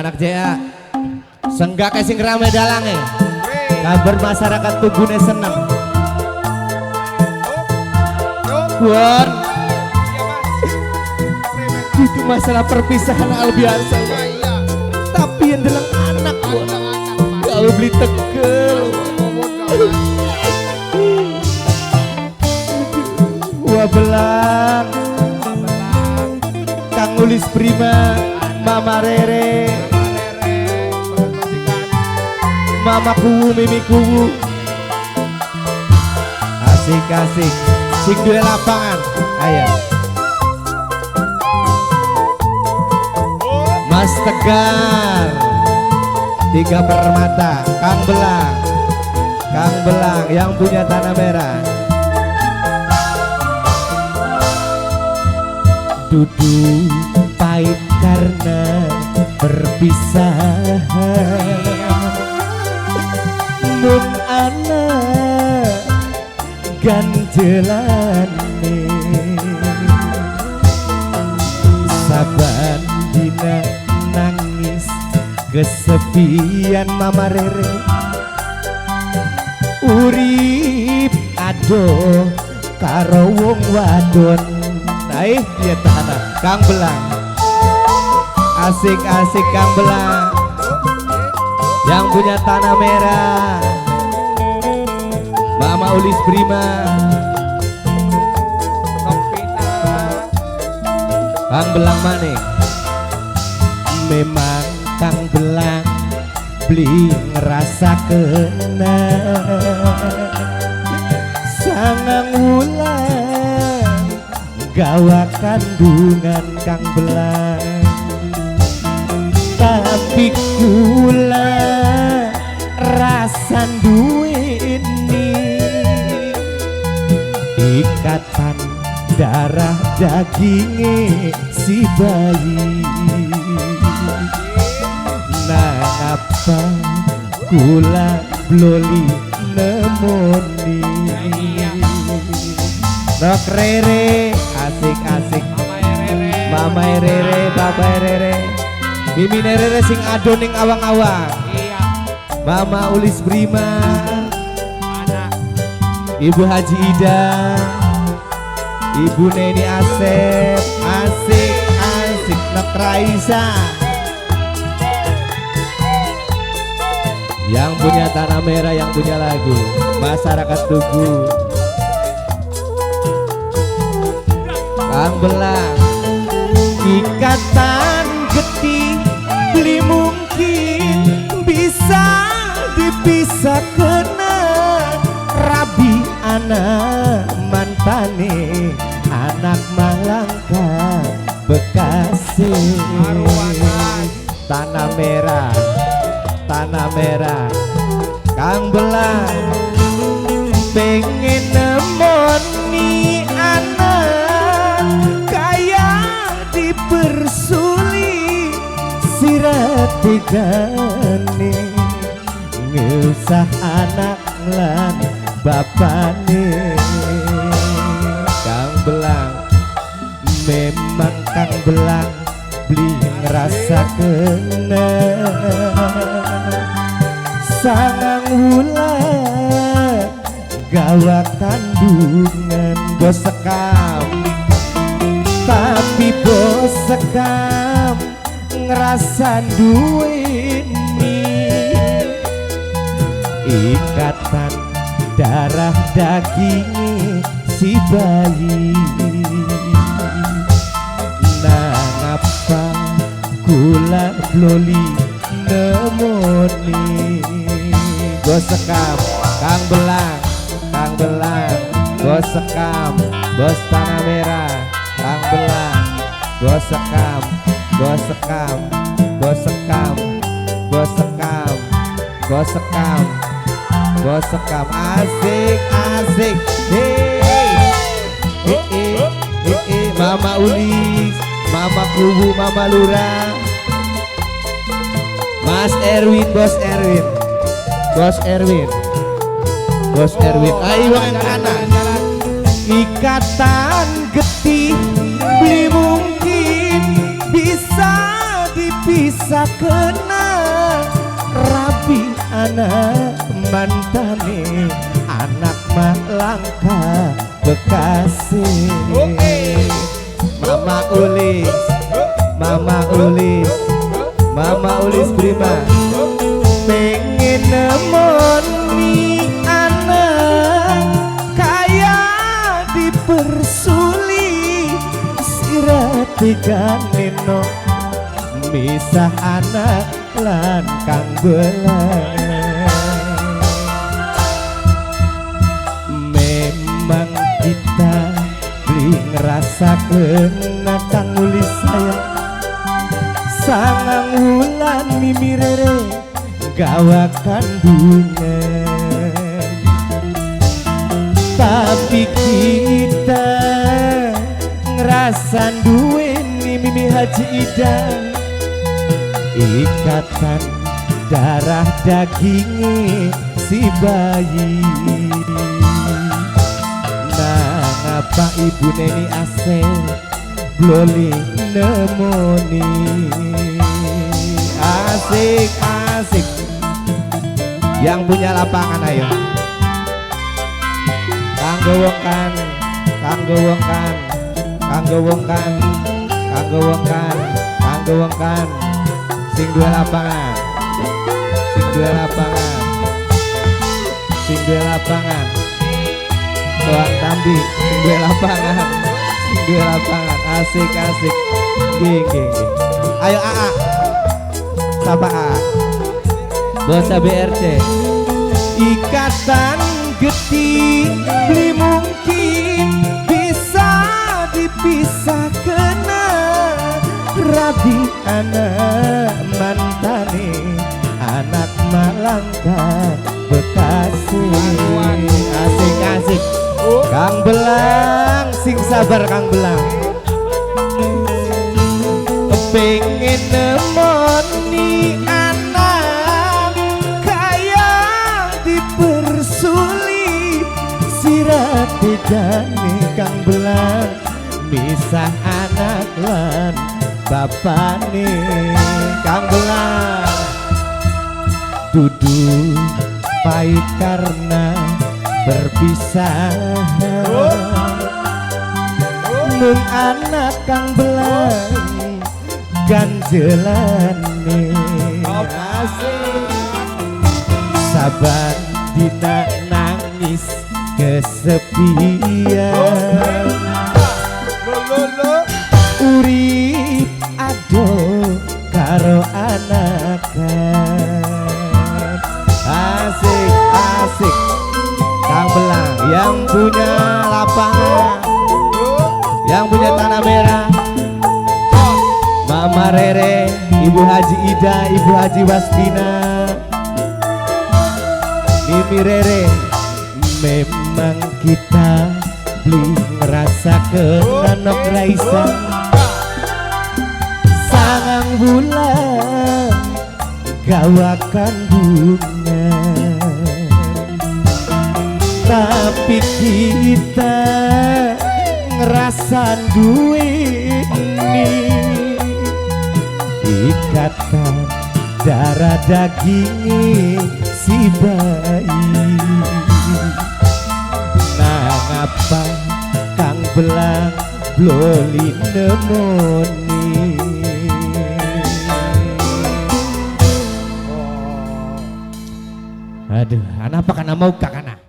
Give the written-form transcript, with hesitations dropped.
anak JA senggak sing rame dalange kabar masyarakat Tugune seneng buat itu masalah perpisahan hal biasa tapi yang dalam anak kalau beli tegel wah belang Kang Ulis Prima Mama Rere Mama Kuwu Mimi Kuwu asik-asik sing duwe lapangan ayo Mas Tegar Tiga Permata Kang Belang yang punya tanah merah duduk pahit karena perpisahan mun anak ganjelane saban dina nangis kesepian Mama Rere urip adoh karo wong wadon naik dia tanah Kang Belang asik-asik Kang Belang yang punya tanah merah Mama Ulis Prima Kang Belang manik memang Kang Belang beli ngerasa kena sangang wulan gawa kandungan Kang Belang tapi kula rasan duwe ini ikatan darah dagingnya si bayi nah apa kula bloli nemoni Nok Rere asik-asik Mama Rere Baba Rere Mimi Rere sing adoning awang-awang Mama Ulis Prima Ibu Haji Ida Ibu Neni Asep asik-asik Nok Raisa yang punya tanah merah yang punya lagu masyarakat Tugu Kang Belang ikatan getih beli mungkin bisa dipisah kena rabi anak mantane anak Malangka Bekasi tanah merah Kang Belang pengen nemoni anak kayak dipersuli sirat tigane ngusah anak lan bapane Kang Belang memang Kang Belang beli ngerasa kena sangang wulan gawa kandungan bos sekam tapi bos sekam ngerasa duweni ikatan darah daging si bayi nah ngapa kula bloli nemoni bos sekam Kang Belang bos sekam bos tanah merah Kang Belang bos sekam asik Mama Ulis Mama Kubu Mama Lurah Mas Erwin Bos Erwin ayo anak ikatan getih beli mungkin bisa bisa kena rabi anak mantane anak malangka Bekasi. Mama Ulis, Mama Ulis, Mama Ulis Prima pengen nemoni anak kaya dipersuli siratikan neno misah anak lan kang belang. Memang kita beli ngerasa kena kang nulis sayang sangang wulan mimi rere gawa kandungan. Tapi kita ngerasa duweni mimi Haji Ida ikatan darah dagingnya si bayi. Nah ngapa ibu neni asel bloli nemoni. Asik asik yang punya lapangan ayo kanggo wong kan, kanggo wong kan, kanggo wong kan, kanggo wong kan, kanggo wong kan sing dua lapangan, sing dua lapangan, sing dua lapangan doang tambi sing dua lapangan, sing dua lapangan asik asik geng geng geng. Ayo AA sapa AA Bosa BRC ikatan geti beli mungkin bisa dipisah kena rabi anak mantane anak malangka Bekasi. Asik asik Kang Belang sing sabar Kang Belang pengen nemoni anak kaya dipersuli sirati jane Kang Belang misah anak lan bapane Kang Belang dudu pahit karena berpisah nun anak Kang Belang ganjelane asik sabar dina nangis kesepian urip ado karo anakan. Asik asik Kang Belang yang punya lapangan, yang punya tanah merah, Mama Rere, Ibu Haji Ida, Ibu Haji Wastina, Mimi Rere. Memang kita belum ngerasa kenanok Raisa sangang bulan gawakan bunga. Tapi kita ngerasa duit ini ikatan darah daging si bayi. Nah ngapa Kang Belang bloli nemoni. Aduh, anak apa kana mau kakana?